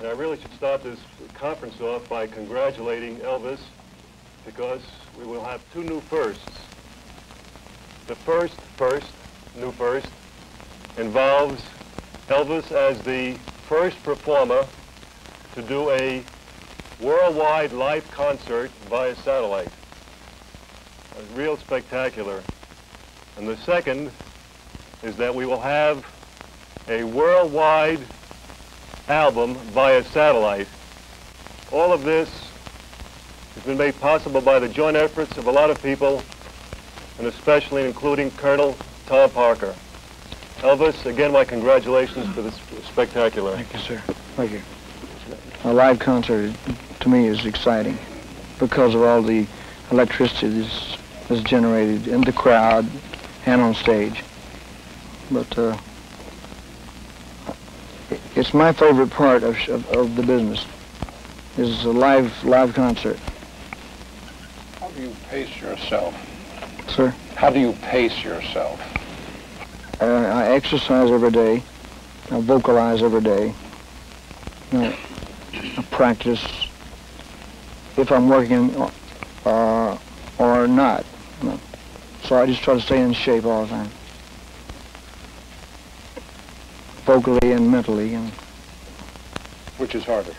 I really should start this conference off by congratulating Elvis because we will have two new firsts. The new first, involves Elvis as the first performer to do a worldwide live concert via satellite. Real spectacular. And the second is that we will have a worldwide album via satellite. All of this has been made possible by the joint efforts of a lot of people, and especially including Colonel Tom Parker. Elvis, again, my congratulations for this spectacular. Thank you, sir. Thank you. A live concert, to me, is exciting because of all the electricity that's generated in the crowd and on stage. But it's my favorite part of the business, is a live concert. How do you pace yourself? Sir? How do you pace yourself? I exercise every day. I vocalize every day. I practice if I'm working or not. So I just try to stay in shape all the time, vocally and mentally. Which is harder?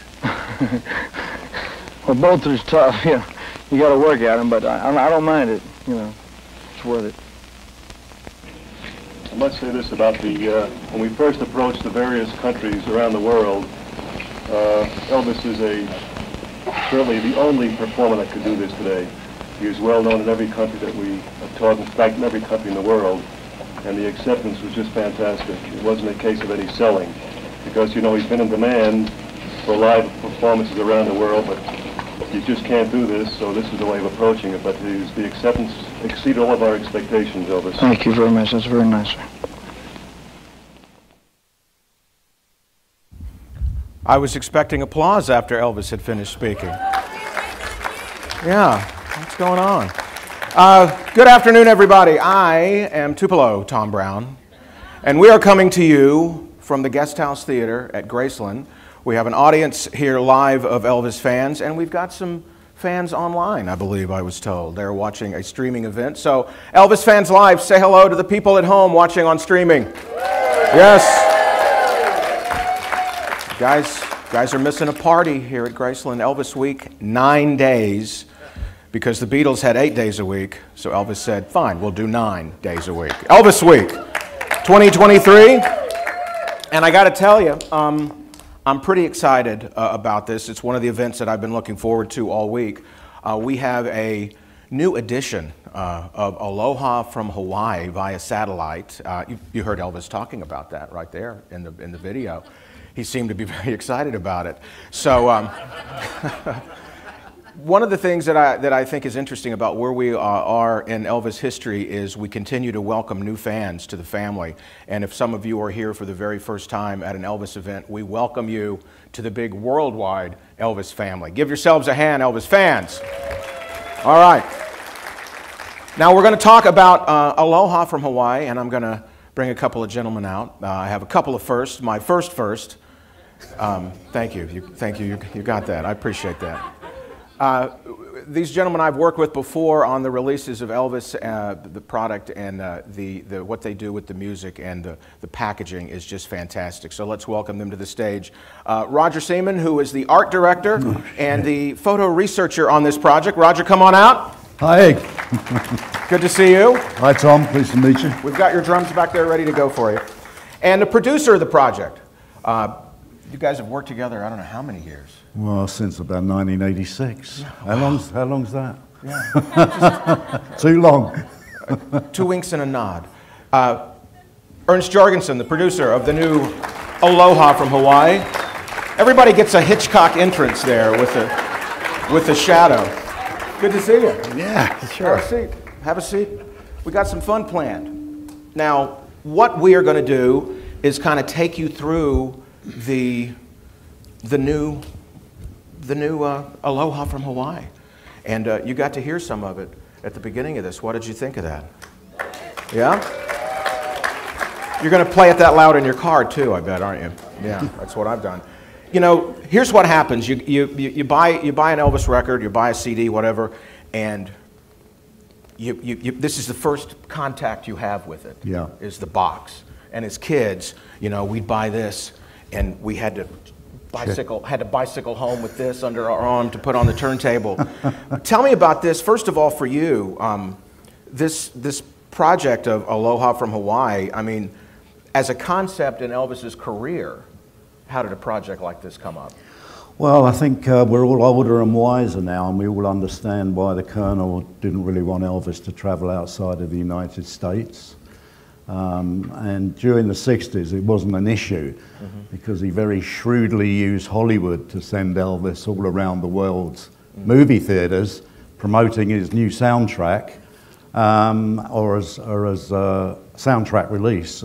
Well, both are tough. You got to work at them, but I don't mind it. It's worth it. I must say this about when we first approached the various countries around the world, Elvis is certainly the only performer that could do this today. He is well known in every country that we have taught, in fact in every country in the world, and the acceptance was just fantastic. It wasn't a case of any selling, because he's been in demand for live performances around the world, but you just can't do this, so this is the way of approaching it. But the acceptance exceeded all of our expectations, Elvis. Thank you very much. That's very nice, sir. I was expecting applause after Elvis had finished speaking. Yeah, what's going on? Good afternoon, everybody. I am Tupelo Tom Brown, and we are coming to you from the Guest House Theater at Graceland. We have an audience here live of Elvis fans, and we've got some fans online, I believe I was told. They're watching a streaming event. So, Elvis fans live, say hello to the people at home watching on streaming. Yes. Guys are missing a party here at Graceland. Elvis Week, 9 days, because the Beatles had 8 days a week. So Elvis said, fine, we'll do 9 days a week. Elvis Week, 2023. And I got to tell you, I'm pretty excited about this. It's one of the events that I've been looking forward to all week. We have a new edition of Aloha from Hawaii via satellite. You heard Elvis talking about that right there in the video. He seemed to be very excited about it. So one of the things that I think is interesting about where we are in Elvis history is we continue to welcome new fans to the family. And if some of you are here for the very first time at an Elvis event, we welcome you to the big worldwide Elvis family. Give yourselves a hand, Elvis fans. All right. Now we're going to talk about Aloha from Hawaii, and I'm going to bring a couple of gentlemen out. I have a couple of firsts. My first. Thank you. You got that. I appreciate that. These gentlemen I've worked with before on the releases of Elvis, the product, and what they do with the music and the packaging is just fantastic. So let's welcome them to the stage. Roger Seaman, who is the art director and the photo researcher on this project. Roger, come on out. Hi. Good to see you. Hi, Tom. Pleased to meet you. We've got your drums back there ready to go for you. And the producer of the project. You guys have worked together, I don't know how many years. Well, since about 1986. Yeah. How long's that? Yeah. Too long. 2 winks and a nod. Ernst Jorgensen, the producer of the new Aloha from Hawaii. Everybody gets a Hitchcock entrance there with the shadow. Good to see you. Yeah, sure. Have a seat. We got some fun planned. Now, what we are going to do is kind of take you through the new Aloha from Hawaii. And you got to hear some of it at the beginning of this. What did you think of that? Yeah? You're going to play it that loud in your car too, I bet, aren't you? Yeah, that's what I've done. You know, here's what happens. You buy an Elvis record, you buy a CD, whatever, and this is the first contact you have with it. Yeah. Is the box. And as kids, you know, we'd buy this, and we had to bicycle home with this under our arm to put on the turntable. Tell me about this. First of all, for you, this project of Aloha from Hawaii. I mean, as a concept in Elvis's career, how did a project like this come up? Well, I think we're all older and wiser now, and we all understand why the Colonel didn't really want Elvis to travel outside of the United States. And during the 60s, it wasn't an issue because he very shrewdly used Hollywood to send Elvis all around the world's movie theaters, promoting his new soundtrack, or as soundtrack release,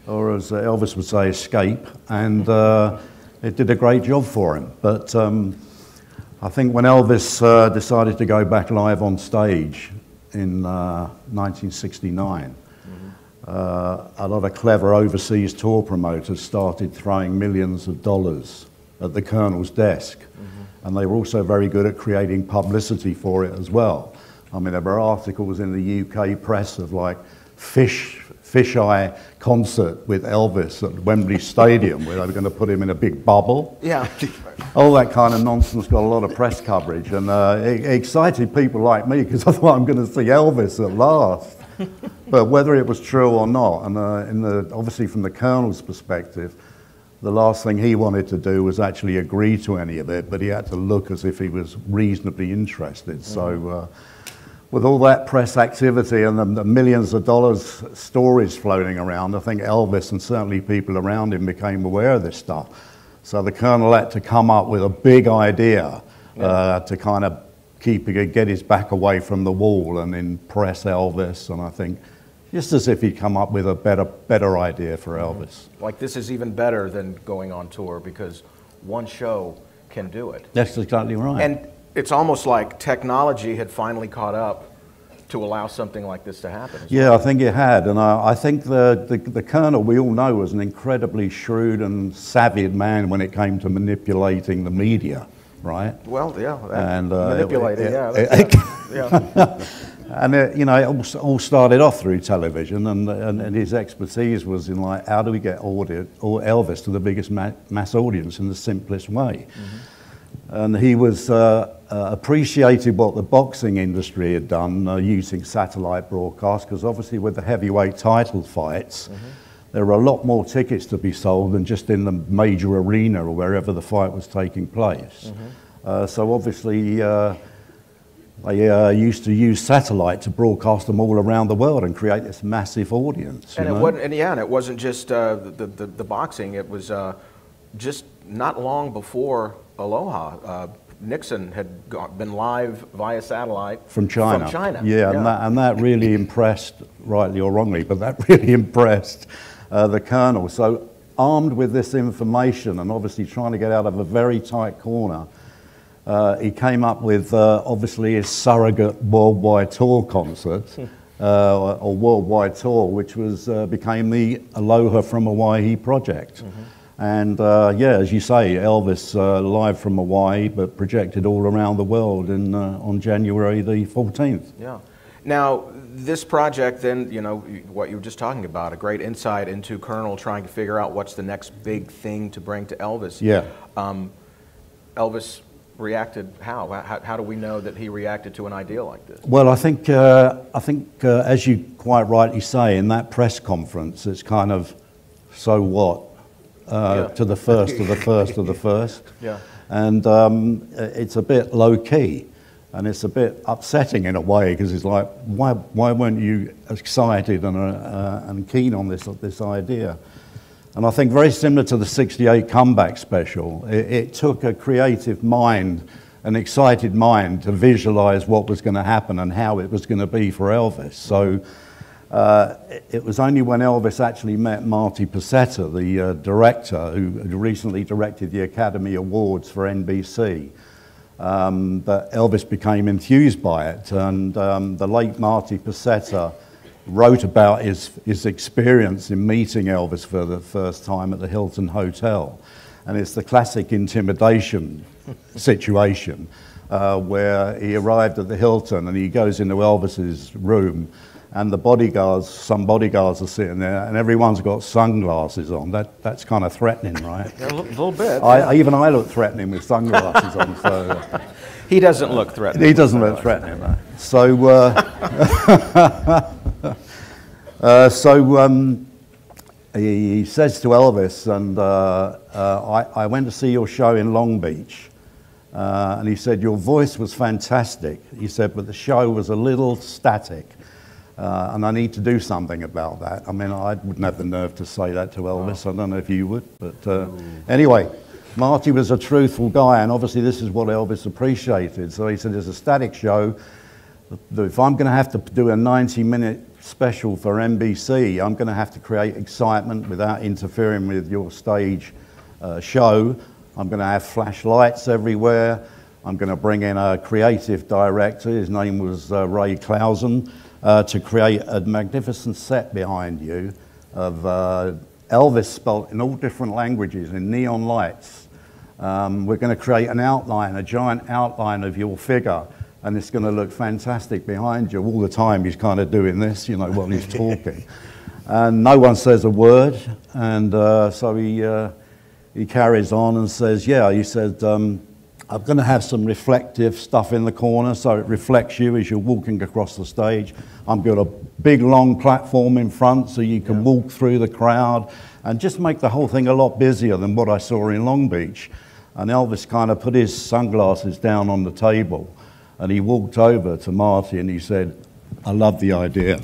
or as Elvis would say, escape. And it did a great job for him. But I think when Elvis decided to go back live on stage in 1969, a lot of clever overseas tour promoters started throwing millions of dollars at the Colonel's desk. And they were also very good at creating publicity for it as well. I mean, there were articles in the UK press of like fisheye concert with Elvis at Wembley Stadium where they were going to put him in a big bubble. Yeah. All that kind of nonsense got a lot of press coverage, and it excited people like me because I thought I'm going to see Elvis at last. But whether it was true or not, and obviously from the Colonel's perspective, the last thing he wanted to do was actually agree to any of it, but he had to look as if he was reasonably interested. So with all that press activity and the millions of dollars stories floating around, I think Elvis and certainly people around him became aware of this stuff. So the Colonel had to come up with a big idea to kind of get his back away from the wall and impress Elvis. And I think just as if he'd come up with a better idea for Elvis. Like this is even better than going on tour because one show can do it. That's exactly right. And it's almost like technology had finally caught up to allow something like this to happen. Yeah, I think it had, and I think the Colonel, we all know, was an incredibly shrewd and savvy man when it came to manipulating the media, right? Well, yeah, and manipulating, And you know, it all started off through television, and his expertise was in like, how do we get Elvis to the biggest mass audience in the simplest way? And he was appreciated what the boxing industry had done using satellite broadcast, because obviously with the heavyweight title fights, there were a lot more tickets to be sold than just in the major arena or wherever the fight was taking place. So obviously they used to use satellite to broadcast them all around the world and create this massive audience. And it wasn't just the boxing. It was just not long before Aloha. Nixon had been live via satellite from China. Yeah. And that really impressed, rightly or wrongly, but that really impressed the Colonel. So armed with this information and obviously trying to get out of a very tight corner, he came up with obviously his surrogate worldwide tour concert, or worldwide tour, which became the Aloha from Hawaii project. And yeah, as you say, Elvis live from Hawaii, but projected all around the world on January the 14th. Yeah. Now, this project then, you know, what you were just talking about, a great insight into Colonel trying to figure out what's the next big thing to bring to Elvis. Yeah. Elvis reacted how? How do we know that he reacted to an idea like this? Well, I think as you quite rightly say, in that press conference, it's kind of, so what? To the first of the first of the first. Yeah. And it's a bit low key, and it's a bit upsetting in a way, because it's like, why weren't you excited and keen on this idea? And I think very similar to the '68 comeback special, it took a creative mind, an excited mind, to visualize what was going to happen and how it was going to be for Elvis. So it was only when Elvis actually met Marty Pasetta, the director who had recently directed the Academy Awards for NBC, that Elvis became enthused by it. And the late Marty Pasetta wrote about his experience in meeting Elvis for the first time at the Hilton Hotel. And it's the classic intimidation situation where he arrived at the Hilton and he goes into Elvis's room, and the bodyguards, some bodyguards are sitting there, and everyone's got sunglasses on. That's kind of threatening, right? Yeah, a little bit. Even I look threatening with sunglasses on, so... He doesn't look threatening. He doesn't look threatening, right? So, he says to Elvis, and I went to see your show in Long Beach, and he said, your voice was fantastic. He said, but the show was a little static. And I need to do something about that. I mean, I wouldn't have the nerve to say that to Elvis. I don't know if you would, but anyway, Marty was a truthful guy, and obviously this is what Elvis appreciated. So he said, there's a static show. If I'm going to have to do a 90-minute special for NBC, I'm going to have to create excitement without interfering with your stage show. I'm going to have flashlights everywhere. I'm going to bring in a creative director. His name was Ray Clausen. To create a magnificent set behind you of Elvis spelt in all different languages in neon lights. We're going to create an outline, a giant outline of your figure, and it's going to look fantastic behind you. All the time he's kind of doing this, you know, while he's talking. And no one says a word, and so he carries on and says, yeah, he said, I'm going to have some reflective stuff in the corner so it reflects you as you're walking across the stage. I'm got a big long platform in front so you can walk through the crowd and just make the whole thing a lot busier than what I saw in Long Beach. And Elvis kind of put his sunglasses down on the table and he walked over to Marty and he said, I love the idea.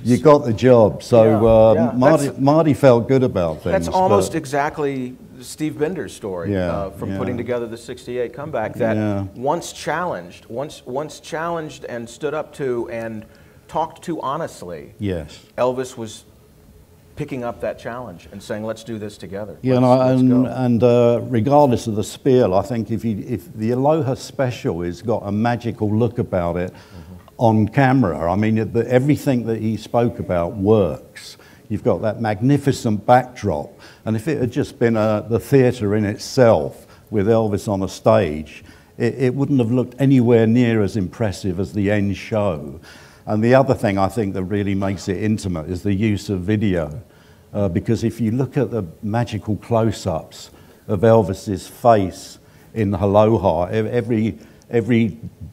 You got the job. So Marty felt good about things. That's almost exactly Steve Binder's story from putting together the '68 comeback. That once challenged and stood up to and talked to honestly. Yes, Elvis was picking up that challenge and saying, "Let's do this together." Yeah, and regardless of the spiel, I think if the Aloha special has got a magical look about it. On camera, I mean, everything that he spoke about works. You've got that magnificent backdrop, and if it had just been the theatre in itself with Elvis on a stage, it wouldn't have looked anywhere near as impressive as the end show. And the other thing I think that really makes it intimate is the use of video, because if you look at the magical close-ups of Elvis's face in Aloha, every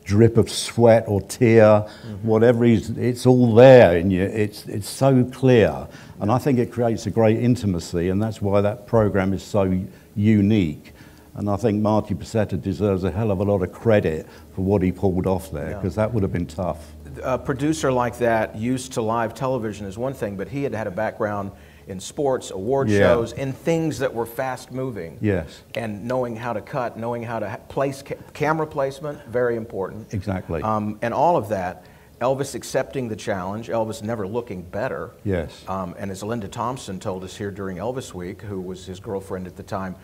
drip of sweat or tear, whatever it's all there, and it's so clear. And I think it creates a great intimacy, and that's why that program is so unique. And I think Marty Passetta deserves a hell of a lot of credit for what he pulled off there, because that would have been tough. A producer like that used to live television is one thing, but he had a background in sports, award shows, in things that were fast-moving. Yes. And knowing how to cut, knowing how to place camera placement, very important. Exactly. And all of that, Elvis accepting the challenge, Elvis never looking better. Yes. And as Linda Thompson told us here during Elvis Week, who was his girlfriend at the time,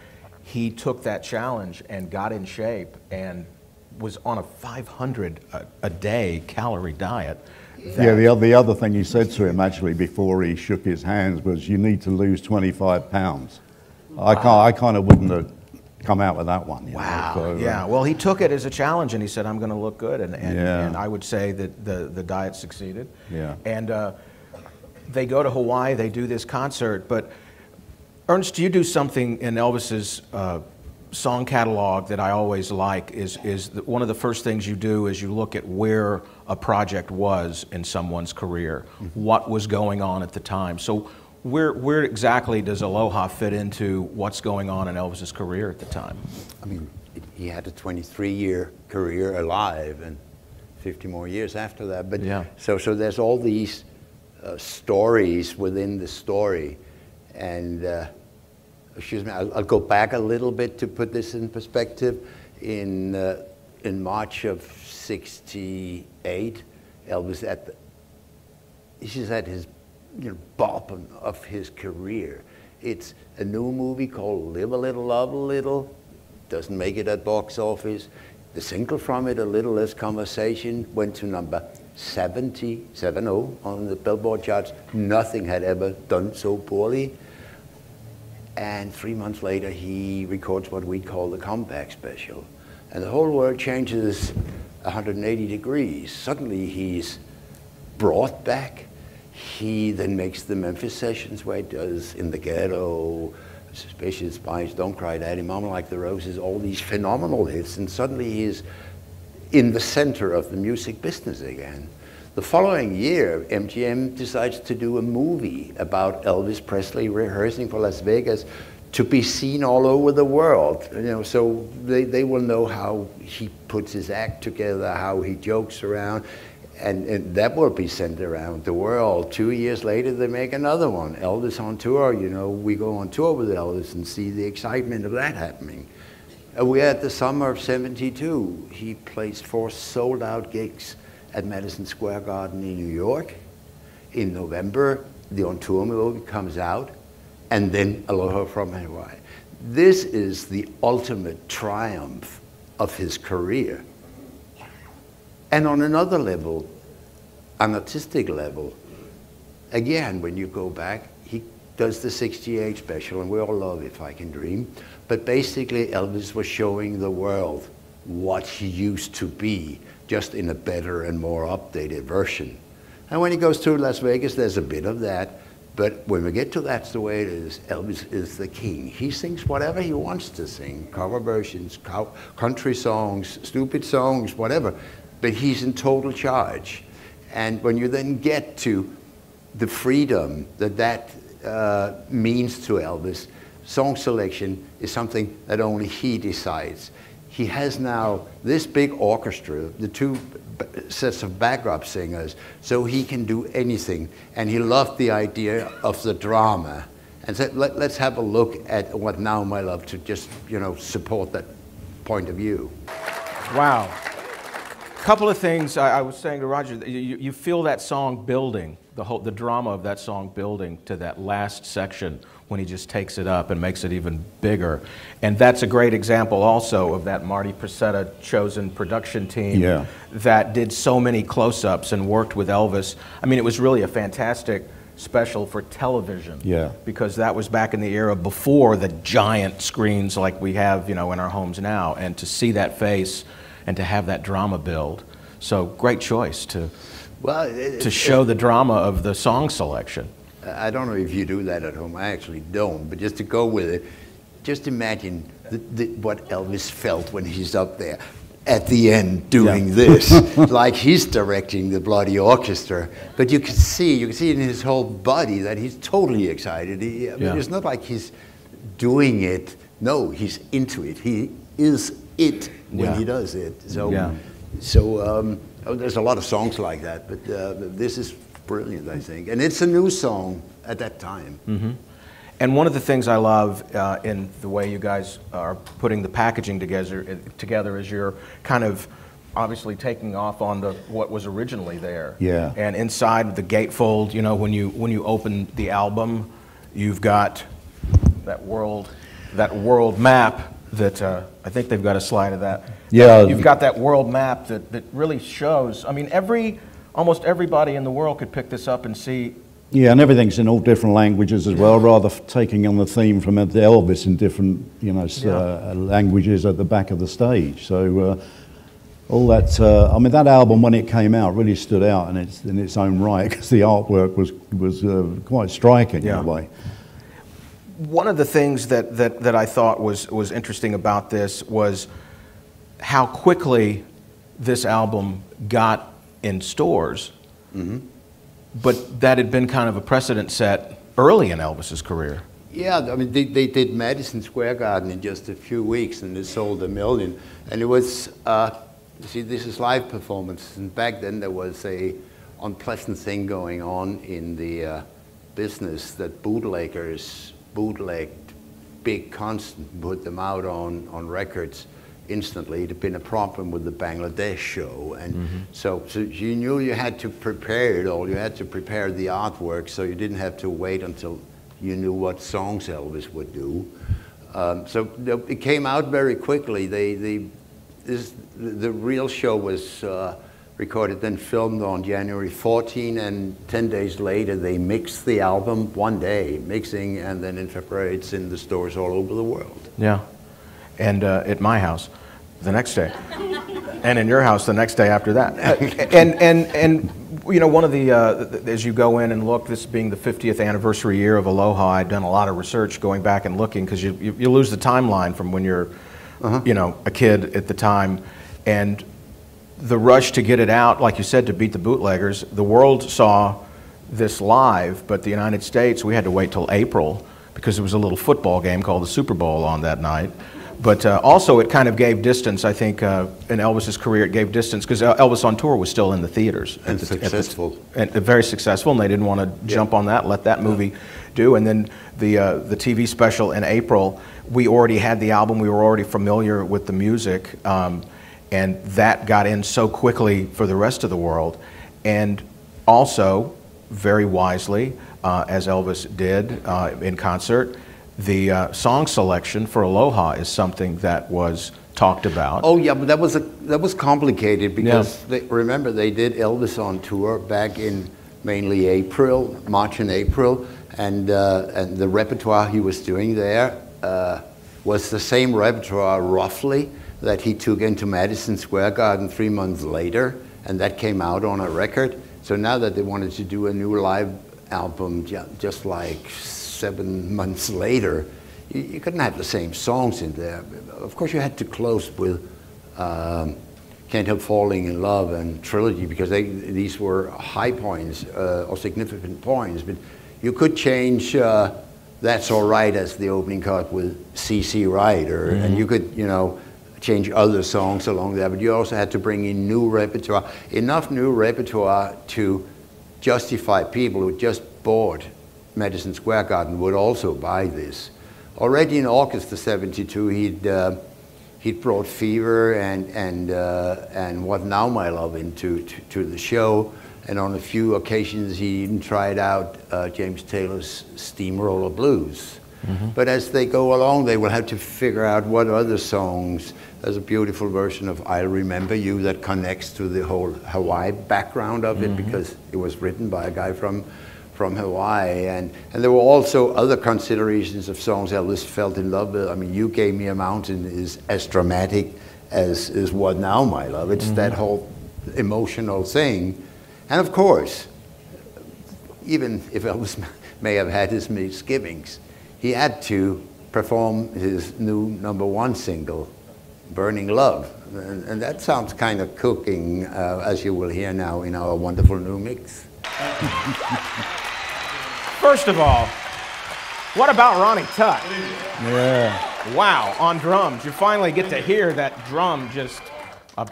he took that challenge and got in shape and was on a 500 a day calorie diet. Yeah, the other thing he said to him actually before he shook his hands was, you need to lose 25 pounds. Wow. I kind of wouldn't have come out with that one. Wow. So, yeah, well, he took it as a challenge and he said, I'm going to look good. And I would say that the diet succeeded. Yeah. And they go to Hawaii, they do this concert. But Ernst, you do something in Elvis's song catalog that I always like is one of the first things you do is you look at where a project was in someone's career, what was going on at the time. So where exactly does Aloha fit into what's going on in Elvis's career at the time? I mean, he had a 23-year career alive and 50 more years after that. But so there's all these stories within the story, and excuse me, I'll go back a little bit to put this in perspective. In March of '68, Elvis he's at his bottom of his career. It's a new movie called Live a Little, Love a Little. Doesn't make it at box office. The single from it, A Little Less Conversation, went to number 70 on the Billboard charts. Nothing had ever done so poorly. And 3 months later, he records what we call the comeback special. And the whole world changes 180 degrees. Suddenly he's brought back. He then makes the Memphis sessions where he does In the Ghetto, Suspicious Spies, Don't Cry Daddy, Mama Like the Roses, all these phenomenal hits. And suddenly he's in the center of the music business again. The following year, MGM decides to do a movie about Elvis Presley rehearsing for Las Vegas to be seen all over the world. You know, so they will know how he puts his act together, how he jokes around, and that will be sent around the world. 2 years later, they make another one, Elvis on tour. You know, we go on tour with Elvis and see the excitement of that happening. We're at the summer of '72. He plays 4 sold-out gigs at Madison Square Garden in New York. In November, the On Tour movie comes out, and then Aloha from Hawaii. This is the ultimate triumph of his career. And on another level, an artistic level, again, when you go back, he does the '68 special, and we all love If I Can Dream, but basically Elvis was showing the world what he used to be, just in a better and more updated version. And when he goes to Las Vegas, there's a bit of that, but when we get to That's the Way It Is, Elvis is the king. He sings whatever he wants to sing, cover versions, country songs, stupid songs, whatever, but he's in total charge. And when you then get to the freedom that means to Elvis, song selection is something that only he decides. He has now this big orchestra, the 2 sets of backup singers, so he can do anything. And he loved the idea of the drama. And said, let's have a look at What Now, My Love, to just, you know, support that point of view. Wow. Couple of things I was saying to Roger, you feel that song building, the drama of that song building to that last section when he just takes it up and makes it even bigger. And that's a great example also of that Marty Presetta chosen production team that did so many close-ups and worked with Elvis. I mean, it was really a fantastic special for television. Because that was back in the era before the giant screens like we have, you know, in our homes now. And to see that face and to have that drama build. So great choice to show the drama of the song selection. I don't know if you do that at home. I actually don't, but just to go with it, just imagine what Elvis felt when he's up there at the end doing this, like he's directing the bloody orchestra. But you can see in his whole body that he's totally excited. I mean, it's not like he's doing it. No, he's into it. He is it when he does it. So, there's a lot of songs like that, but this is brilliant, I think. And it's a new song at that time. And one of the things I love in the way you guys are putting the packaging together is you're kind of obviously taking off on what was originally there. And inside the gatefold, you know, when you open the album, you've got that world map that I think they've got a slide of that. You've got that world map that really shows. I mean, almost everybody in the world could pick this up and see. Yeah, and everything's in all different languages as well, rather taking on the theme from Elvis in different, you know, languages at the back of the stage. So all that, I mean, that album when it came out really stood out in its own right, because the artwork was quite striking in a way. One of the things that I thought was interesting about this was how quickly this album got in stores, but that had been kind of a precedent set early in Elvis's career. Yeah, I mean, they did Madison Square Garden in just a few weeks, and it sold 1 million. And it was, you see, this is live performance, and back then there was a unpleasant thing going on in the business that bootleggers bootlegged big concerts and put them out on records instantly. It had been a problem with the Bangladesh show, and so you knew you had to prepare it all. You had to prepare the artwork, so you didn't have to wait until you knew what songs Elvis would do. So it came out very quickly. The real show was recorded, then filmed on January 14, and 10 days later they mixed the album, one day mixing, and then in February it's in the stores all over the world. Yeah, and at my house the next day, and in your house the next day after that. And you know, one of the, as you go in and look, this being the 50th anniversary year of Aloha, I'd done a lot of research going back and looking, because you lose the timeline from when you're, you know, a kid at the time, and the rush to get it out, like you said, to beat the bootleggers. The world saw this live, but the United States, we had to wait till April, because there was a little football game called the Super Bowl on that night. But also it kind of gave distance, I think, in Elvis's career. It gave distance because Elvis on tour was still in the theaters. And successful. And very successful, and they didn't want to jump on that, let that movie do. And then the TV special in April, we already had the album, we were already familiar with the music, and that got in so quickly for the rest of the world. And also, very wisely, as Elvis did in concert, the song selection for Aloha is something that was talked about. Oh yeah, but that was complicated because remember they did Elvis on tour back in mainly March and April, and the repertoire he was doing there was the same repertoire roughly that he took into Madison Square Garden 3 months later, and that came out on a record. So now that they wanted to do a new live album just like 7 months later, you couldn't have the same songs in there. Of course, you had to close with Can't Help Falling in Love and Trilogy, because these were high points or significant points. But you could change That's All Right as the opening card with C.C. Wright, and you could, you know, change other songs along there. But you also had to bring in new repertoire, enough new repertoire to justify people who just bought Madison Square Garden would also buy this. Already in August of '72, he'd brought Fever and What Now My Love into to the show, and on a few occasions he even tried out James Taylor's Steamroller Blues. But as they go along, they will have to figure out what other songs. There's a beautiful version of I'll Remember You that connects to the whole Hawaii background of it, because it was written by a guy from Hawaii, and there were also other considerations of songs Elvis felt in love with. I mean, You Gave Me a Mountain is as dramatic as is What Now My Love. It's that whole emotional thing. And of course, even if Elvis may have had his misgivings, he had to perform his new #1 single, Burning Love. And that sounds kind of cooking, as you will hear now in our wonderful new mix. First of all, what about Ronnie Tutt? Yeah. Wow, on drums. You finally get to hear that drum just,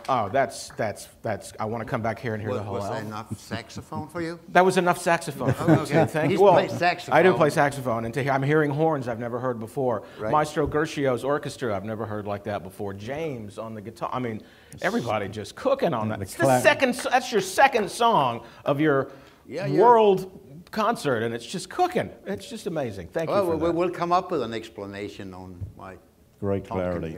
oh, that's, I want to come back here and hear the whole Was that album. enough saxophone for you? That was enough saxophone. Okay. Thank He's you. Well, played saxophone. I do play saxophone, and I'm hearing horns I've never heard before. Right. Maestro Gershio's orchestra I've never heard like that before. James on the guitar. I mean, everybody just cooking on that. It's the second. That's your second song of your world concert, and it's just cooking. It's just amazing. Thank you for that. We'll come up with an explanation on why. Great clarity.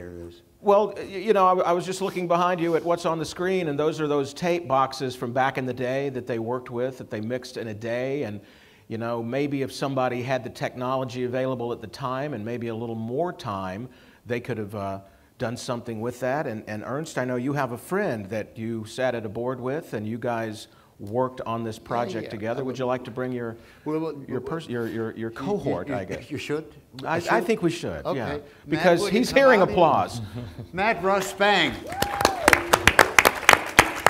Well, you know, I was just looking behind you at what's on the screen, and those are those tape boxes from back in the day that they worked with, that they mixed in a day. And, you know, maybe if somebody had the technology available at the time and maybe a little more time, they could have done something with that. And Ernst, I know you have a friend that you sat at a board with, and you guys worked on this project together. Would you like to bring your cohort, I guess? You should. I think we should, Okay. yeah. Matt, Because would you he's come hearing out? applause. Matt Russ Spang.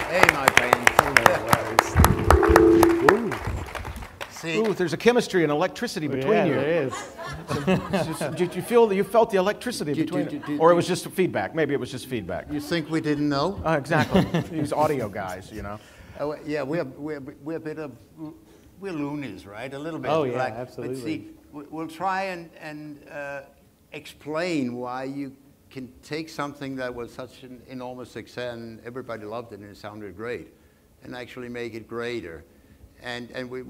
Hey, my friend. See, Ooh, there's a chemistry and electricity between you. there is. Did you feel that you felt the electricity between you? Or it was just feedback? Maybe it was just feedback. you think we didn't know? Exactly. These audio guys, you know. Yeah, we're a bit of, we're loonies, right? A little bit. Oh, yeah, like, absolutely. But see, we'll try and explain why you can take something that was such an enormous success and everybody loved it and it sounded great, and actually make it greater. And we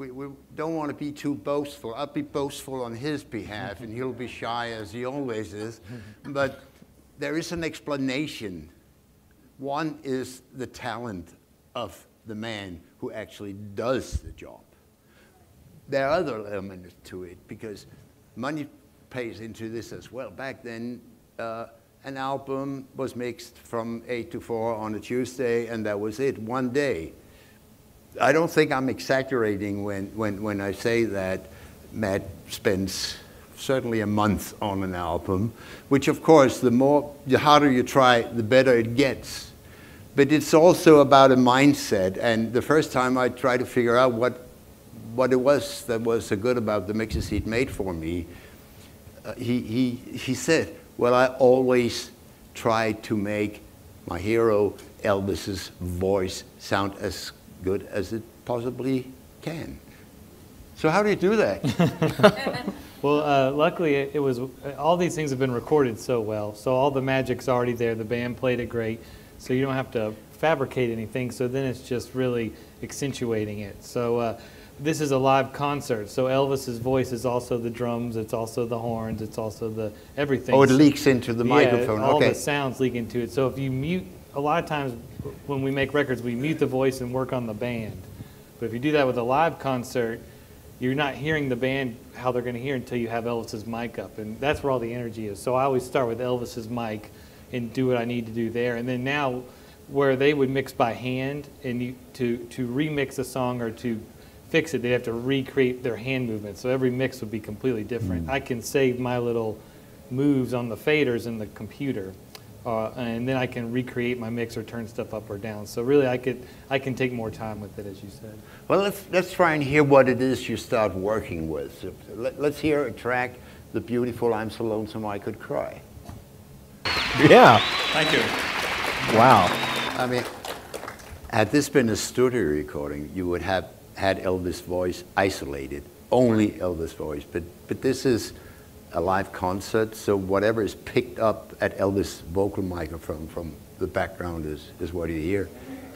don't want to be too boastful. I'll be boastful on his behalf, and he'll be shy as he always is. But there is an explanation. One is the talent of the man who actually does the job. There are other elements to it because money plays into this as well. Back then, an album was mixed from 8 to 4 on a Tuesday, and that was it, one day. I don't think I'm exaggerating when I say that Matt spends certainly a month on an album, which of course, the harder you try, the better it gets. But it's also about a mindset, and the first time I tried to figure out what it was that was so good about the mixes he'd made for me, he said, well, I always try to make my hero Elvis's voice sound as good as it possibly can. So how do you do that? Well, luckily it was, all these things have been recorded so well, so all the magic's already there, the band played it great, so you don't have to fabricate anything, so then it's just really accentuating it. So this is a live concert, so Elvis's voice is also the drums, it's also the horns, it's also the everything. Oh, it leaks into the microphone, all okay. the sounds leak into it. So if you mute, a lot of times when we make records, we mute the voice and work on the band. But if you do that with a live concert, you're not hearing the band how they're going to hear until you have Elvis's mic up, and that's where all the energy is. So I always start with Elvis's mic and do what I need to do there. And then now, where they would mix by hand, and to remix a song or to fix it, they have to recreate their hand movement. So every mix would be completely different. I can save my little moves on the faders in the computer, and then I can recreate my mix or turn stuff up or down. So really, I can take more time with it, as you said. Well, let's try and hear what it is you start working with. So let's hear a track, the beautiful "I'm So Lonesome I Could Cry." Yeah. Thank you. Wow. I mean, had this been a studio recording, you would have had Elvis' voice isolated, only Elvis' voice. But this is a live concert, so whatever is picked up at Elvis' vocal microphone from the background is what you hear.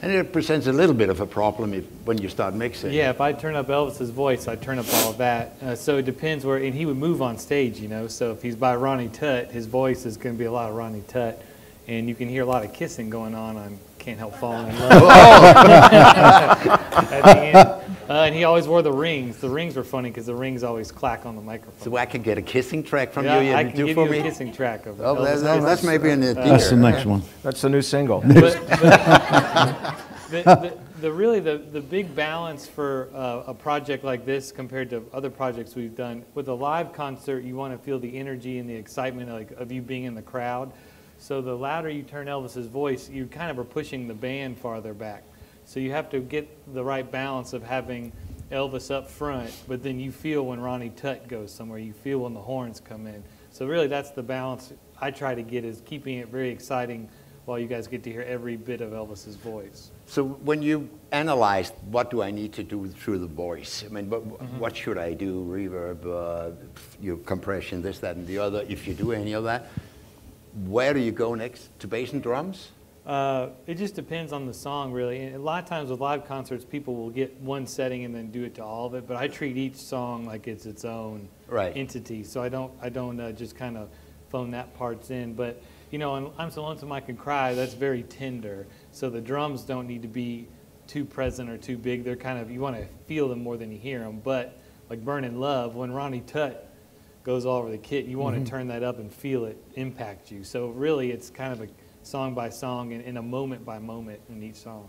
And it presents a little bit of a problem when you start mixing. Yeah, if I turn up Elvis's voice, I turn up all of that. So it depends where, and he would move on stage, you know. So if he's by Ronnie Tutt, his voice is going to be a lot of Ronnie Tutt. And you can hear a lot of kissing going on Can't Help Falling in Love. At the end. And he always wore the rings. The rings were funny because the rings always clack on the microphone. So I can get a kissing track from you? I can give you a kissing track of Oh, that's maybe an idea. That's the next one. That's the new single. The big balance for a project like this compared to other projects we've done, with a live concert, you want to feel the energy and the excitement of you being in the crowd. So the louder you turn Elvis's voice, you kind of are pushing the band farther back. So you have to get the right balance of having Elvis up front, but then you feel when Ronnie Tutt goes somewhere, you feel when the horns come in. So really that's the balance I try to get, is keeping it very exciting while you guys get to hear every bit of Elvis's voice. So when you analyzed what do I need to do through the voice, I mean, what should I do, reverb, compression, this, that, and the other, if you do any of that, where do you go next? To bass and drums? It just depends on the song, really. And a lot of times with live concerts, people will get one setting and then do it to all of it. But I treat each song like it's its own entity, so I don't just kind of phone that parts in. But you know, on "I'm So Lonesome I Could Cry," that's very tender. So the drums don't need to be too present or too big. They're kind of, you want to feel them more than you hear them. But like "Burning Love," when Ronnie Tutt goes all over the kit, you want to turn that up and feel it impact you. So really, it's kind of a song by song and a moment by moment in each song.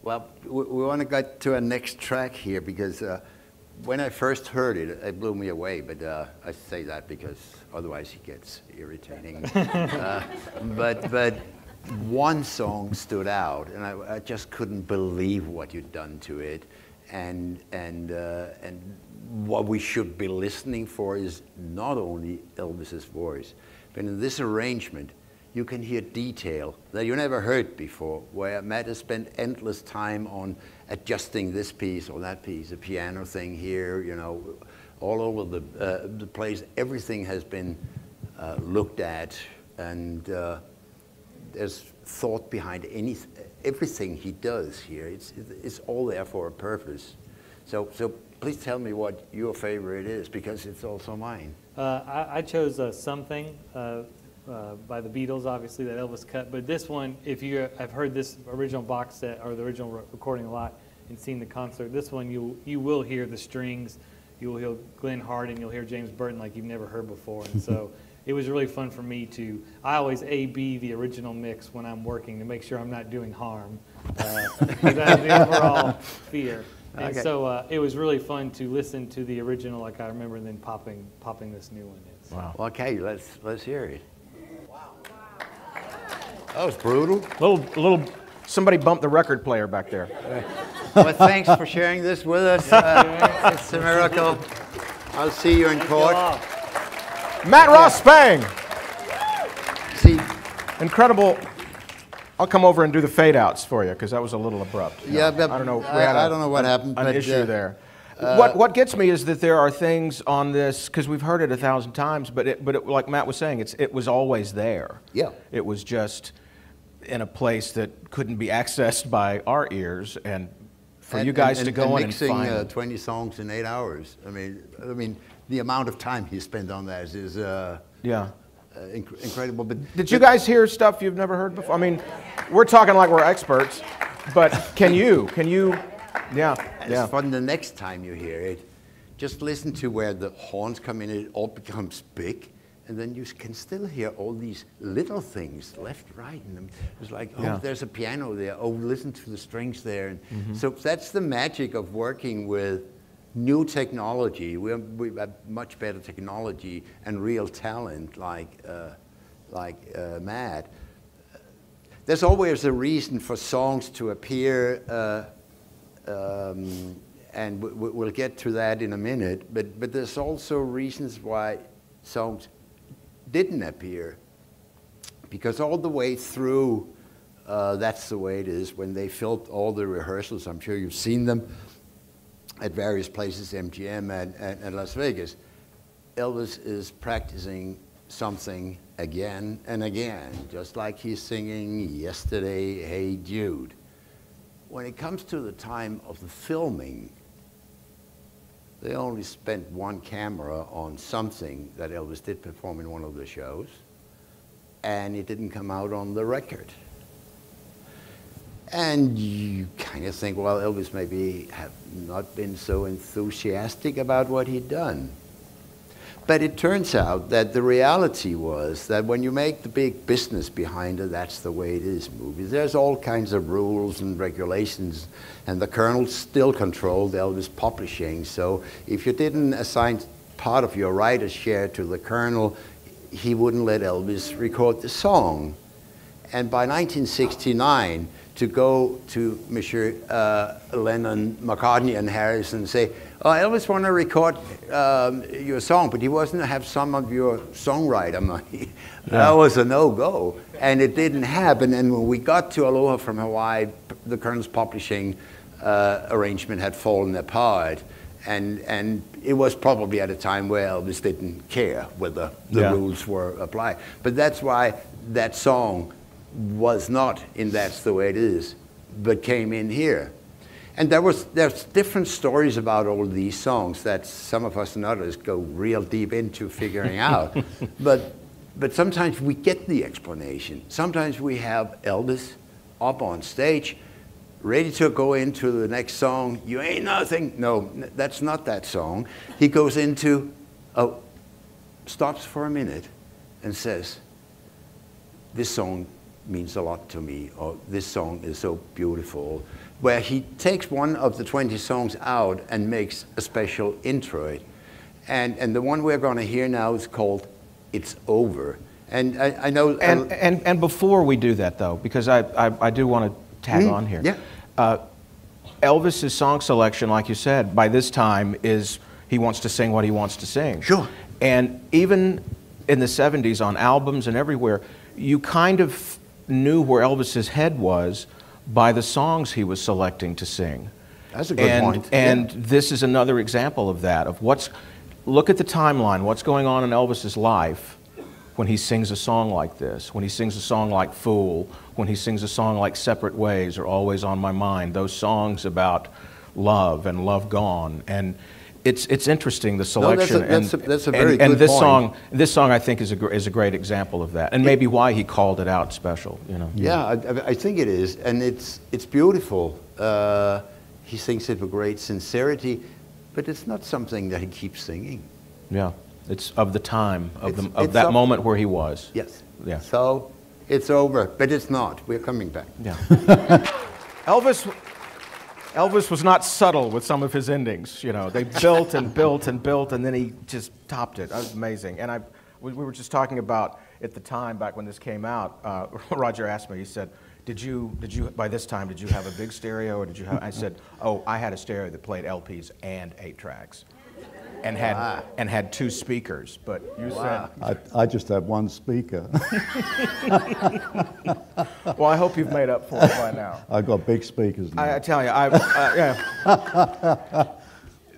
Well, we want to get to our next track here because when I first heard it, it blew me away. But I say that because otherwise it gets irritating. But one song stood out, and I just couldn't believe what you'd done to it, and what we should be listening for is not only Elvis's voice, but in this arrangement, you can hear detail that you never heard before, where Matt has spent endless time on adjusting this piece or that piece, a piano thing here, you know, all over the place. Everything has been looked at, and there's thought behind everything he does here. It's all there for a purpose. So please tell me what your favorite is, because it's also mine. I chose Something. by the Beatles, obviously, that Elvis cut. But this one, if you have heard this original box set or the original recording a lot and seen the concert, this one you will hear the strings, you will hear Glenn Hardin, you'll hear James Burton like you've never heard before. And so it was really fun for me I always A-B the original mix when I'm working to make sure I'm not doing harm. Because that's the overall fear. And so it was really fun to listen to the original like I remember, and then popping this new one in. So. Wow. Okay, let's hear it. Wow. That was brutal. Somebody bumped the record player back there. Well, thanks for sharing this with us. It's a miracle. I'll see you in court. Matt Ross Spang. See, incredible. I'll come over and do the fade outs for you because that was a little abrupt. Yeah, but I don't know. I don't know what happened. An issue there. What gets me is that there are things on this, because we've heard it 1,000 times, but it, like Matt was saying, it was always there. Yeah. It was just in a place that couldn't be accessed by our ears, and for you guys to go in and find mixing 20 songs in 8 hours. I mean, the amount of time he spent on that is incredible. But did you guys hear stuff you've never heard before? I mean, we're talking like we're experts, but can you? Yeah. It's fun the next time you hear it. Just listen to where the horns come in, it all becomes big, and then you can still hear all these little things left, right, and it's like, there's a piano there. Oh, listen to the strings there. And so that's the magic of working with new technology. We have much better technology and real talent, like Matt. There's always a reason for songs to appear. And we'll get to that in a minute, but there's also reasons why songs didn't appear, because all the way through, That's the Way It Is, when they filmed all the rehearsals, I'm sure you've seen them at various places, MGM and Las Vegas, Elvis is practicing something again and again, just like he's singing Yesterday, Hey Jude. When it comes to the time of the filming, they only spent one camera on something that Elvis did perform in one of the shows, and it didn't come out on the record. And you kind of think, well, Elvis maybe have not been so enthusiastic about what he'd done. But it turns out that the reality was that when you make the big business behind it, That's the Way It Is movies, there's all kinds of rules and regulations, and the Colonel still controlled Elvis publishing. So if you didn't assign part of your writer's share to the Colonel, he wouldn't let Elvis record the song. And by 1969, to go to Monsieur Lennon, McCartney, and Harrison and say, oh, Elvis want to record your song, but he wasn't to have some of your songwriter money. That was a no-go, and it didn't happen. And when we got to Aloha from Hawaii, the Colonel's publishing arrangement had fallen apart, and it was probably at a time where Elvis didn't care whether the rules were applied. But that's why that song was not in That's the Way It Is, but came in here. And there's different stories about all these songs that some of us and others go real deep into figuring out. But sometimes we get the explanation. Sometimes we have Elvis up on stage, ready to go into the next song. You ain't nothing. No, that's not that song. He goes into, stops for a minute and says, this song means a lot to me, or this song is so beautiful, where he takes one of the 20 songs out and makes a special intro. And the one we're going to hear now is called It's Over. And I know... And before we do that, though, because I do want to tag on here. Yeah. Elvis's song selection, like you said, by this time is he wants to sing what he wants to sing. Sure. And even in the 70s on albums and everywhere, you kind of knew where Elvis's head was by the songs he was selecting to sing. That's a good point. And this is another example of that, of look at the timeline, what's going on in Elvis's life when he sings a song like this, when he sings a song like Fool, when he sings a song like Separate Ways or Always on My Mind, those songs about love and love gone. And It's interesting, the selection. That's a very good and this point. this song I think is a great example of that, and maybe why he called it out special. You know. Yeah, I think it is, and it's beautiful. He sings it with great sincerity, but it's not something that he keeps singing. Yeah, it's of the time of that moment where he was. Yes. Yeah. So it's over, but it's not. We're coming back. Yeah. Elvis was not subtle with some of his endings. You know, they built and built and built, and then he just topped it. That was amazing. And we were just talking about at the time back when this came out. Roger asked me. He said, "Did you by this time did you have a big stereo or did you have?" I said, "Oh, I had a stereo that played LPs and 8 tracks." And had 2 speakers, but you said I just have 1 speaker. Well, I hope you've made up for it by now. I've got big speakers now. I tell you,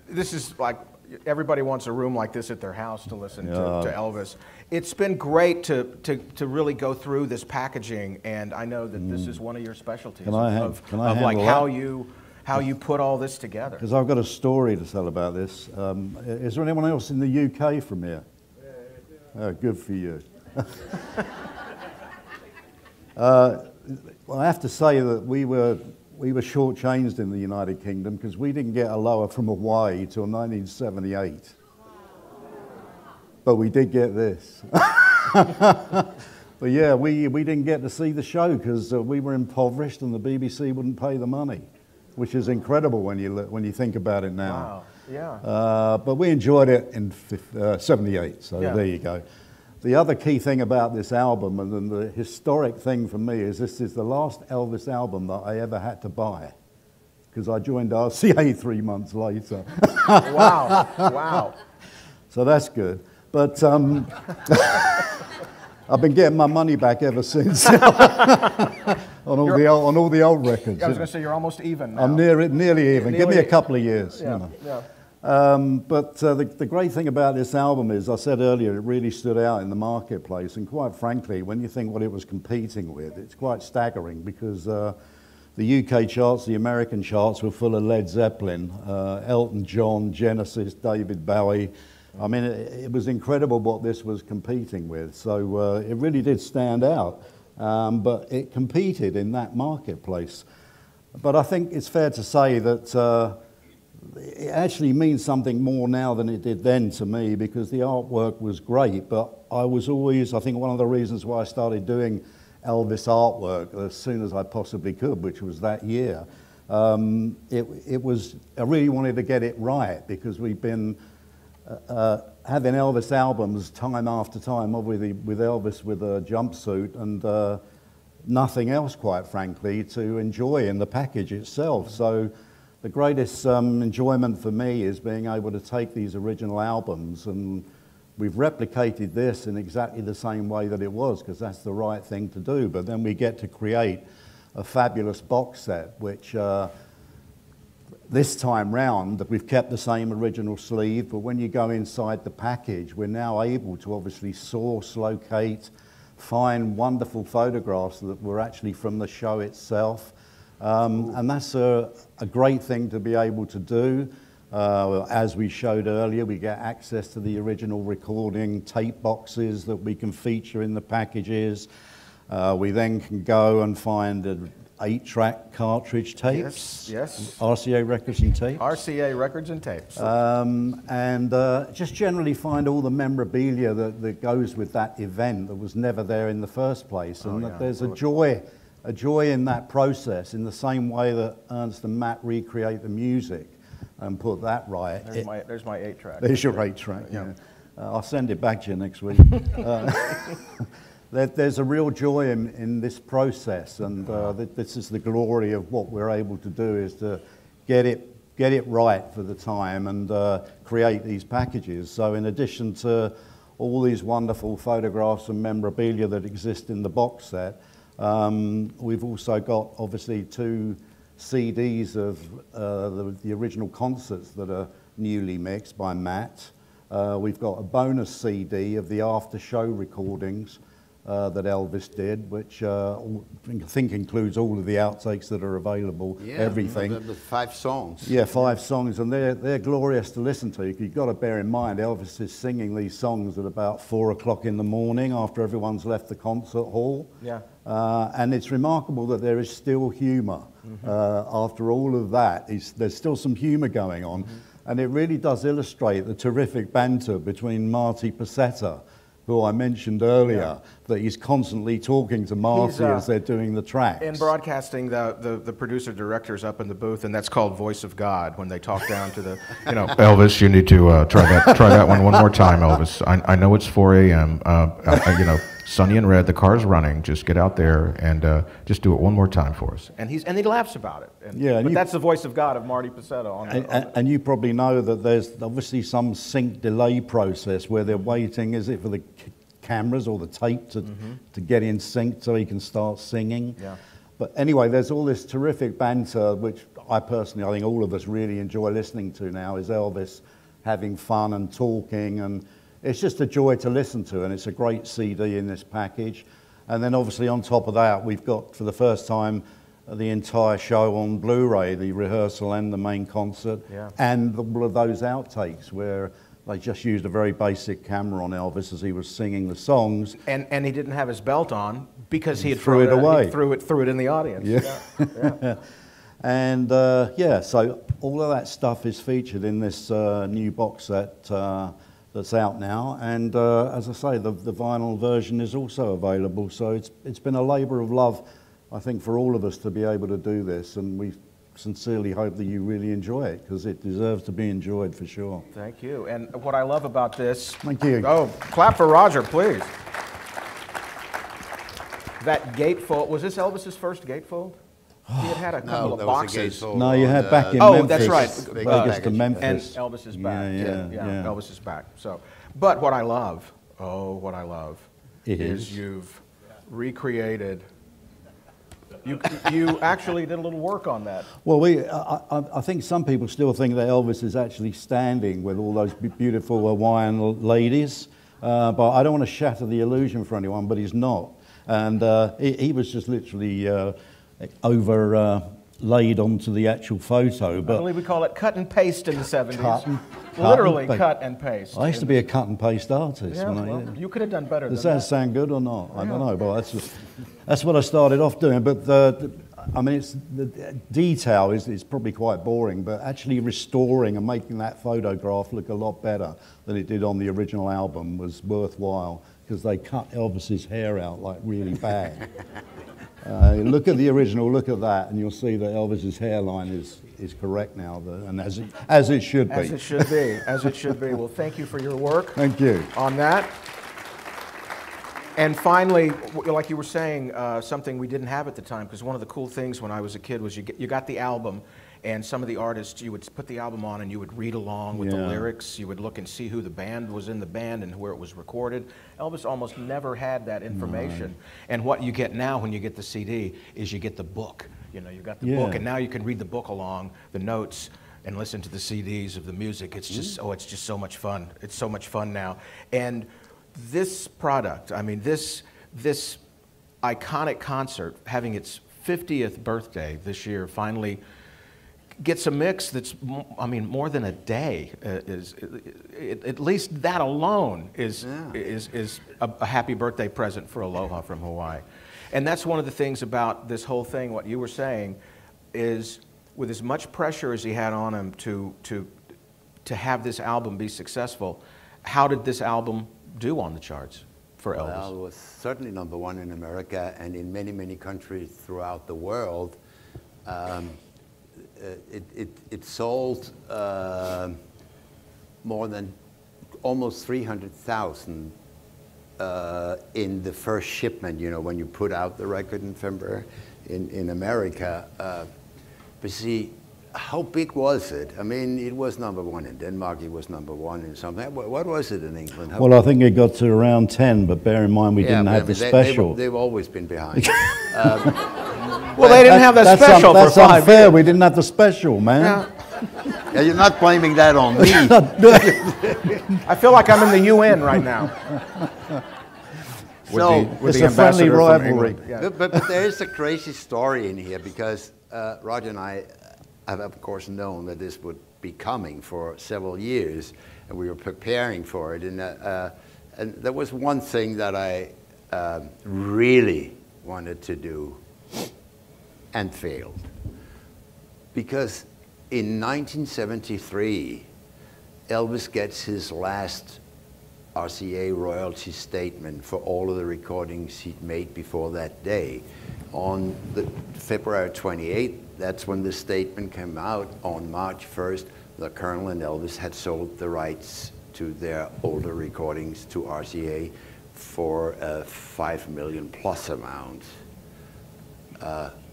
this is like everybody wants a room like this at their house to listen to Elvis. It's been great to really go through this packaging, and I know that this is one of your specialties Can I like how you put all this together. Because I've got a story to tell about this. Is there anyone else in the UK from here? Oh, good for you. Well, I have to say that we were shortchanged in the United Kingdom because we didn't get Aloha from Hawaii till 1978. But we did get this. But yeah, we didn't get to see the show because we were impoverished and the BBC wouldn't pay the money, which is incredible when you think about it now. Wow, yeah. But we enjoyed it in 78, so Yeah. there you go. The other key thing about this album, and then the historic thing for me, is this is the last Elvis album that I ever had to buy, because I joined RCA 3 months later. Wow, wow. So that's good. But I've been getting my money back ever since on all the old records. I was going to say you're almost even now. I'm nearly even. Give me a couple of years. Yeah, You know. yeah. But the great thing about this album is, I said earlier, it really stood out in the marketplace. And quite frankly, when you think what it was competing with, it's quite staggering because the UK charts, the American charts were full of Led Zeppelin, Elton John, Genesis, David Bowie. I mean, it was incredible what this was competing with. So it really did stand out. But it competed in that marketplace. But I think it's fair to say that it actually means something more now than it did then to me, because the artwork was great, but I was always, I think one of the reasons why I started doing Elvis artwork as soon as I possibly could, which was that year, it was, I really wanted to get it right, because we've been having Elvis albums time after time, obviously with Elvis with a jumpsuit and nothing else, quite frankly, to enjoy in the package itself. So the greatest enjoyment for me is being able to take these original albums, and we've replicated this in exactly the same way that it was, because that's the right thing to do. But then we get to create a fabulous box set, which this time round, that we've kept the same original sleeve, but when you go inside the package, we're now able to obviously source, locate, find wonderful photographs that were actually from the show itself. And that's a great thing to be able to do. As we showed earlier, we get access to the original recording tape boxes that we can feature in the packages. We then can go and find 8-track cartridge tapes. Yes. RCA records and tapes. RCA records and tapes. And just generally find all the memorabilia that goes with that event that was never there in the first place. And that there's a joy in that process, in the same way that Ernst and Matt recreate the music and put that right. There's my 8-track. There's your 8-track, yeah. I'll send it back to you next week. There's a real joy in this process, and this is the glory of what we're able to do, is to get it right for the time and create these packages. So in addition to all these wonderful photographs and memorabilia that exist in the box set, we've also got obviously 2 CDs of the original concerts that are newly mixed by Matt. We've got a bonus CD of the after show recordings. that Elvis did, which I think includes all of the outtakes that are available, everything. The 5 songs. Yeah, 5 songs, and they're glorious to listen to. You've got to bear in mind, Elvis is singing these songs at about 4 o'clock in the morning after everyone's left the concert hall. Yeah. And it's remarkable that there is still humour. After all of that, there's still some humour going on. And it really does illustrate the terrific banter between Marty Passetta, who I mentioned earlier, that he's constantly talking to Marty as they're doing the tracks. In broadcasting, the producer-director's up in the booth, and that's called Voice of God, when they talk down to the, you know, Elvis, you need to try that one more time, Elvis. I know it's 4 a.m., you know, sunny and red, the car's running, just get out there and just do it one more time for us. And he laughs about it. But that's the voice of God of Marty Passetta. And you probably know that there's obviously some sync delay process where they're waiting, is it for the cameras or the tape to get in sync so he can start singing? Yeah. But anyway, there's all this terrific banter, which I think all of us really enjoy listening to now, is Elvis having fun and talking, and it's just a joy to listen to, and it's a great CD in this package. And then obviously on top of that, we've got, for the first time, the entire show on Blu-ray, the rehearsal and the main concert, and all of those outtakes where they just used a very basic camera on Elvis as he was singing the songs. And he didn't have his belt on because he had threw it away. He threw it in the audience. Yeah. And so all of that stuff is featured in this new box set that's out now, and as I say, the vinyl version is also available. So it's been a labour of love, I think, for all of us to be able to do this, and we sincerely hope that you really enjoy it, because it deserves to be enjoyed for sure. Thank you. And what I love about this... Thank you. Oh, clap for Roger, please. That gatefold, was this Elvis's first gatefold? He had a couple of boxes. No, you had back in Memphis. Oh, that's right. Vegas to Memphis. And Elvis is back. Yeah. Elvis is back. So, but what I love, is you've recreated. You actually did a little work on that. Well, I think some people still think that Elvis is actually standing with all those beautiful Hawaiian ladies, but I don't want to shatter the illusion for anyone, but he's not. And he was just literally overlaid onto the actual photo. But I believe we call it cut and paste in the 70s. Literally cut and paste. I used to be a cut and paste artist. Yeah, you could have done better than that. Does that sound good or not? I don't know, but that's what I started off doing. But the detail is probably quite boring, but actually restoring and making that photograph look a lot better than it did on the original album was worthwhile, because they cut Elvis's hair out like really bad. Look at the original, look at that, and you'll see that Elvis's hairline is correct now, and as it should be. As it should be, as it should be. Well, thank you for your work. Thank you. On that. And finally, like you were saying, something we didn't have at the time, because one of the cool things when I was a kid was you got the album, and some of the artists, you would put the album on and you would read along with the lyrics. You would look and see who the band was in the band and where it was recorded. Elvis almost never had that information. No. And what you get now when you get the CD is you get the book. You know, you got the book, and now you can read the book along, the notes, and listen to the CDs of the music. It's just, it's just so much fun. It's so much fun now. And this product, I mean, this iconic concert, having its 50th birthday this year, finally gets a mix that's, I mean, more than a day. At least that alone is a happy birthday present for Aloha from Hawaii. And that's one of the things about this whole thing, what you were saying, is with as much pressure as he had on him to have this album be successful, how did this album do on the charts for Elvis? Well, it was certainly #1 in America and in many, many countries throughout the world. It sold more than almost 300,000 in the first shipment, you know, when you put out the record in February in America. But see, how big was it? I mean, it was #1 in Denmark, it was #1 in something. What was it in England? Well, I think it got to around 10, but bear in mind we didn't have the special. They've always been behind. Well, they didn't have that special that's for 5 unfair. years. We didn't have the special, man. Yeah, you're not blaming that on me. I feel like I'm in the UN right now. It's a friendly rivalry. Yeah. But there is a crazy story in here because Roger and I have, of course, known that this would be coming for several years, and we were preparing for it. And there was one thing that I really wanted to do and failed. Because in 1973, Elvis gets his last RCA royalty statement for all of the recordings he'd made before that day. On the February 28th, that's when the statement came out. On March 1st, the Colonel and Elvis had sold the rights to their older recordings to RCA for a $5 million plus amount.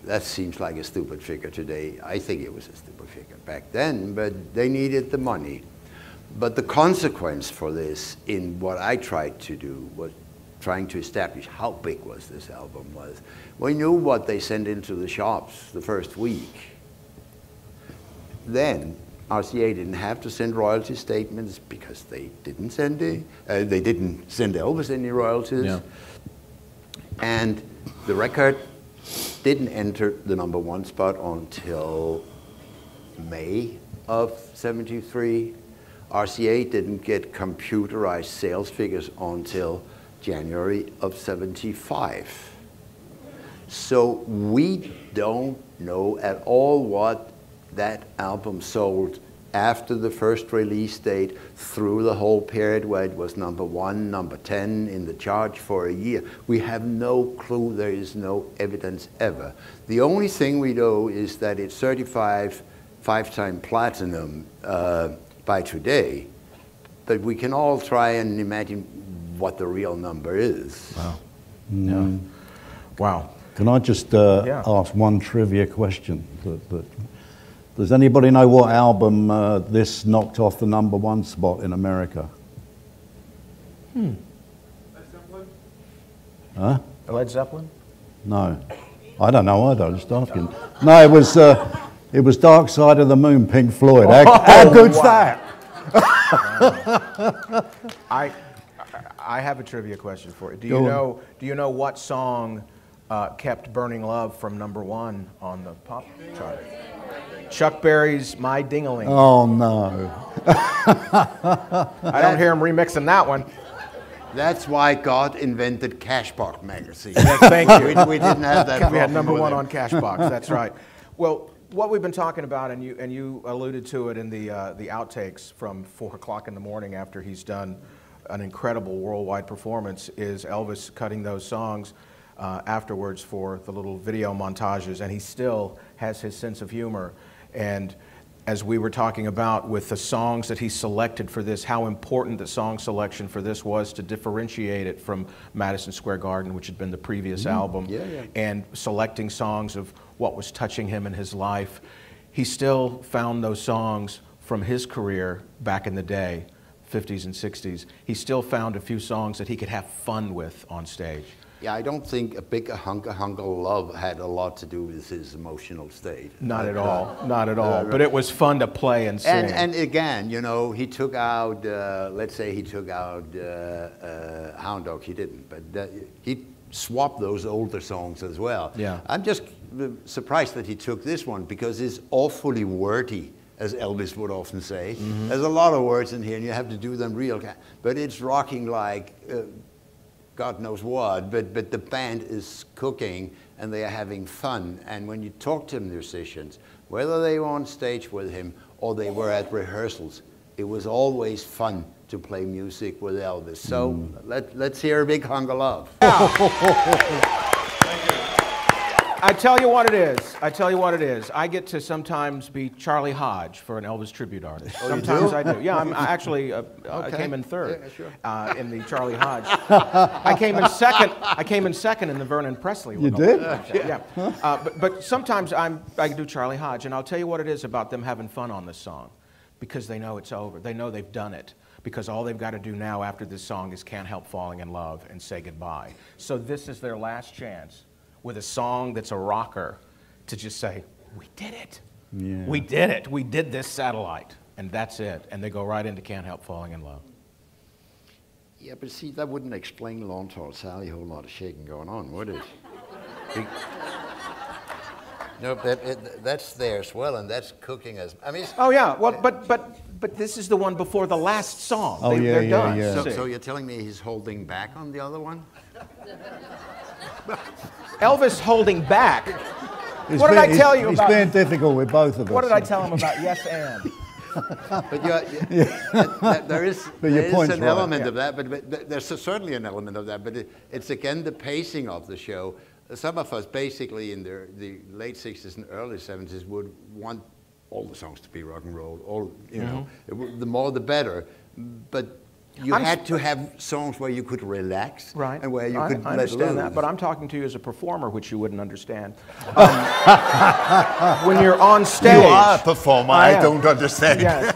That seems like a stupid figure today. I think it was a stupid figure back then, but they needed the money. But the consequence for this, in what I tried to do, was trying to establish how big was this album was. We knew what they sent into the shops the first week. Then RCA didn't have to send royalty statements because they didn't send Elvis any royalties. Yeah. And the record didn't enter the #1 spot until May of '73. RCA didn't get computerized sales figures until January of '75. So we don't know at all what that album sold after the first release date through the whole period where it was #1, #10 in the charts for a year. We have no clue. There is no evidence ever. The only thing we know is that it's certified 5-time platinum by today, but we can all try and imagine what the real number is. Wow. Yeah. Wow. Can I just ask one trivia question? Does anybody know what album this knocked off the #1 spot in America? Led Zeppelin? Huh? Led Zeppelin? No. I don't know either, I'm just asking. No, it was Dark Side of the Moon, Pink Floyd. How good's that? I have a trivia question for you. Do you know what song kept Burning Love from #1 on the pop chart? Chuck Berry's My Ding-a-Ling. Oh, no. I don't hear him remixing that one. That's why God invented Cashbox magazine. Yes, thank you. We didn't have that. We had #1 on Cashbox, that's right. Well, what we've been talking about, and you alluded to it in the outtakes from 4 o'clock in the morning after he's done an incredible worldwide performance, is Elvis cutting those songs afterwards for the little video montages, and he still has his sense of humor. And as we were talking about with the songs that he selected for this, how important the song selection for this was to differentiate it from Madison Square Garden, which had been the previous album, and selecting songs of what was touching him in his life. He still found those songs from his career back in the day, 50s and 60s. He still found a few songs that he could have fun with on stage. Yeah, I don't think A Big Hunka Hunka Love had a lot to do with his emotional state. Not at all, not at all. But it was fun to play and sing. And again, you know, he took out, let's say he took out Hound Dog, he didn't, but he swapped those older songs as well. Yeah. I'm just surprised that he took this one because it's awfully wordy, as Elvis would often say. There's a lot of words in here and you have to do them real, but it's rocking like God knows what, but the band is cooking and they are having fun. And when you talk to musicians, whether they were on stage with him or they were at rehearsals, it was always fun to play music with Elvis. So let's hear A Big Hunk of Love. I tell you what it is. I tell you what it is. I get to sometimes be Charlie Hodge for an Elvis tribute artist. Oh, sometimes I do. Yeah, I actually I came in third in the Charlie Hodge. I came in second. I came in second in the Vernon Presley one. You did? Yeah. But sometimes I do Charlie Hodge, and I'll tell you what it is about them having fun on this song, because they know it's over. They know they've done it. Because all they've got to do now after this song is Can't Help Falling in Love and say goodbye. So this is their last chance with a song that's a rocker to just say, we did it. Yeah. We did it. We did this satellite. And that's it. And they go right into Can't Help Falling in Love. Yeah, but see, that wouldn't explain Long Tall Sally, a whole lot of shaking going on, would it? No, that's there as well, and that's cooking as, I mean... Oh, yeah, well, but this is the one before the last song. Oh, yeah, they're yeah, done. yeah. So you're telling me he's holding back on the other one? Elvis holding back. He's What did I tell you he's about... He's being difficult with both of us. What did I tell him about yes and? But there is an element right. of that, but there's certainly an element of that, but it's again the pacing of the show. Some of us basically in the late 60s and early 70s would want all the songs to be rock and roll, all, you know, the more the better, but you had to have songs where you could relax, right, and where you could I let understand loose. that, but I'm talking to you as a performer, which you wouldn't understand. When you're on stage... You are a performer, I don't understand. Yes.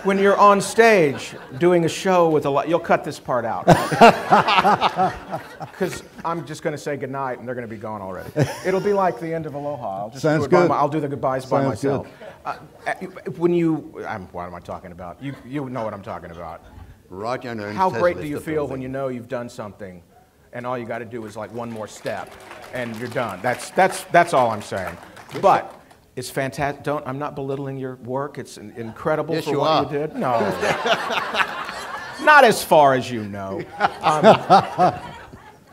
When you're on stage doing a show with a lot... You'll cut this part out. Because I'm just going to say goodnight, and they're going to be gone already. It'll be like the end of Aloha. I'll just Sounds do it good. I'll do the goodbyes by Sounds myself. When you... what am I talking about? You know what I'm talking about. Roger Nernst How has great do left you the feel building. when you know you've done something, and all you got to do is like one more step, and you're done. That's all I'm saying. But it's fantastic. I'm not belittling your work. It's incredible Yes, for you what are. you did. No, not as far as you know.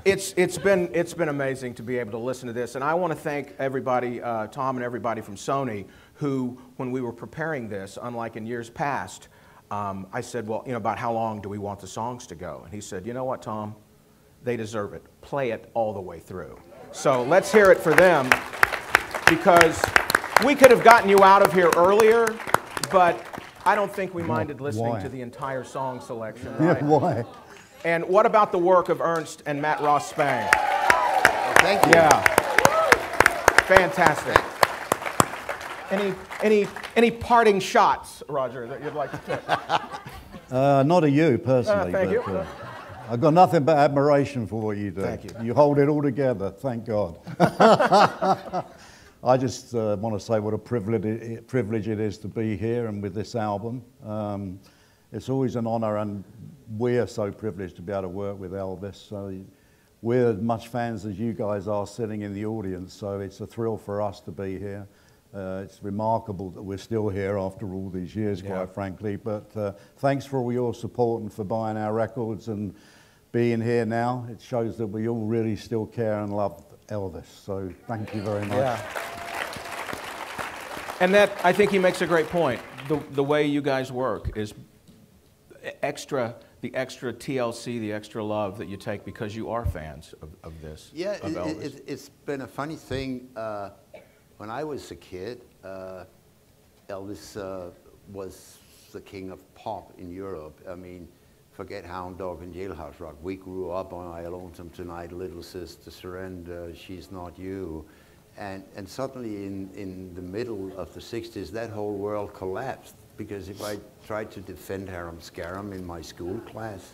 It's been amazing to be able to listen to this, and I want to thank everybody, Tom and everybody from Sony, who, when we were preparing this, unlike in years past. I said, well, about how long do we want the songs to go? And he said, you know what, Tom? They deserve it. Play it all the way through. So let's hear it for them, because we could have gotten you out of here earlier, but I don't think we minded listening to the entire song selection, right? Yeah, why? And what about the work of Ernst and Matt Ross Spang? Well, thank you. Yeah. Fantastic. Any parting shots, Roger, that you'd like to take? Not of you personally. Thank you. I've got nothing but admiration for what you do. Thank you. You hold it all together, thank God. I just want to say what a privilege it is to be here and with this album. It's always an honor, and we're so privileged to be able to work with Elvis. So we're as much fans as you guys are sitting in the audience, so it's a thrill for us to be here. It's remarkable that we're still here after all these years, quite frankly. But thanks for all your support and for buying our records and being here now. It shows that we all really still care and love Elvis. So thank you very much. Yeah. And that, I think he makes a great point. The way you guys work is the extra TLC, the extra love that you take because you are fans of this. Yeah, of Elvis. it's been a funny thing. When I was a kid, Elvis was the king of pop in Europe. I mean, forget Hound Dog and Jailhouse Rock. We grew up on I Lonesome Tonight, Little Sister Surrender, She's Not You. And suddenly in the middle of the 60s, that whole world collapsed. Because if I tried to defend Harum Scarum in my school class,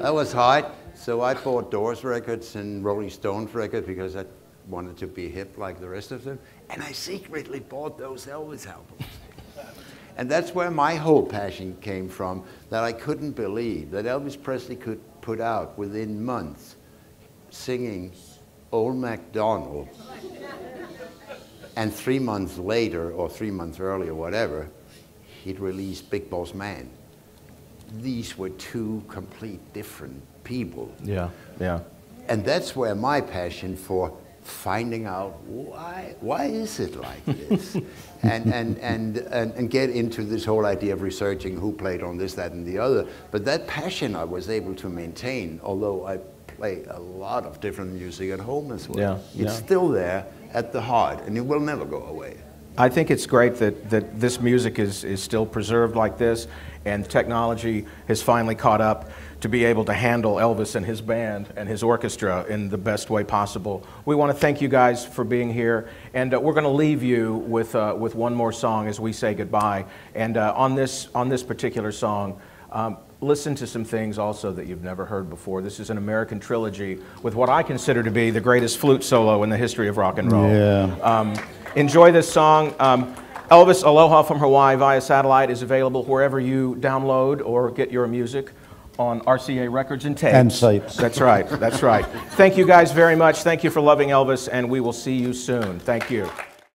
that was hard. So I bought Doors records and Rolling Stones records because I wanted to be hip like the rest of them. And I secretly bought those Elvis albums. And that's where my whole passion came from, that I couldn't believe that Elvis Presley could put out within months singing Old MacDonald. And 3 months later, or 3 months earlier, whatever, he'd release Big Boss Man. These were two complete different people. Yeah, yeah. And that's where my passion for finding out why is it like this, and get into this whole idea of researching who played on this, that, and the other. But that passion I was able to maintain, although I play a lot of different music at home as well. Yeah, it's still there at the heart, and it will never go away. I think it's great that this music is still preserved like this, and technology has finally caught up to be able to handle Elvis and his band and his orchestra in the best way possible. We want to thank you guys for being here, and we're going to leave you with one more song as we say goodbye. And on this particular song, listen to some things also that you've never heard before. This is an American trilogy with what I consider to be the greatest flute solo in the history of rock and roll. Yeah. Enjoy this song. Elvis Aloha from Hawaii via satellite is available wherever you download or get your music on RCA records and tapes. And tapes. That's right. That's right. Thank you guys very much. Thank you for loving Elvis, and we will see you soon. Thank you.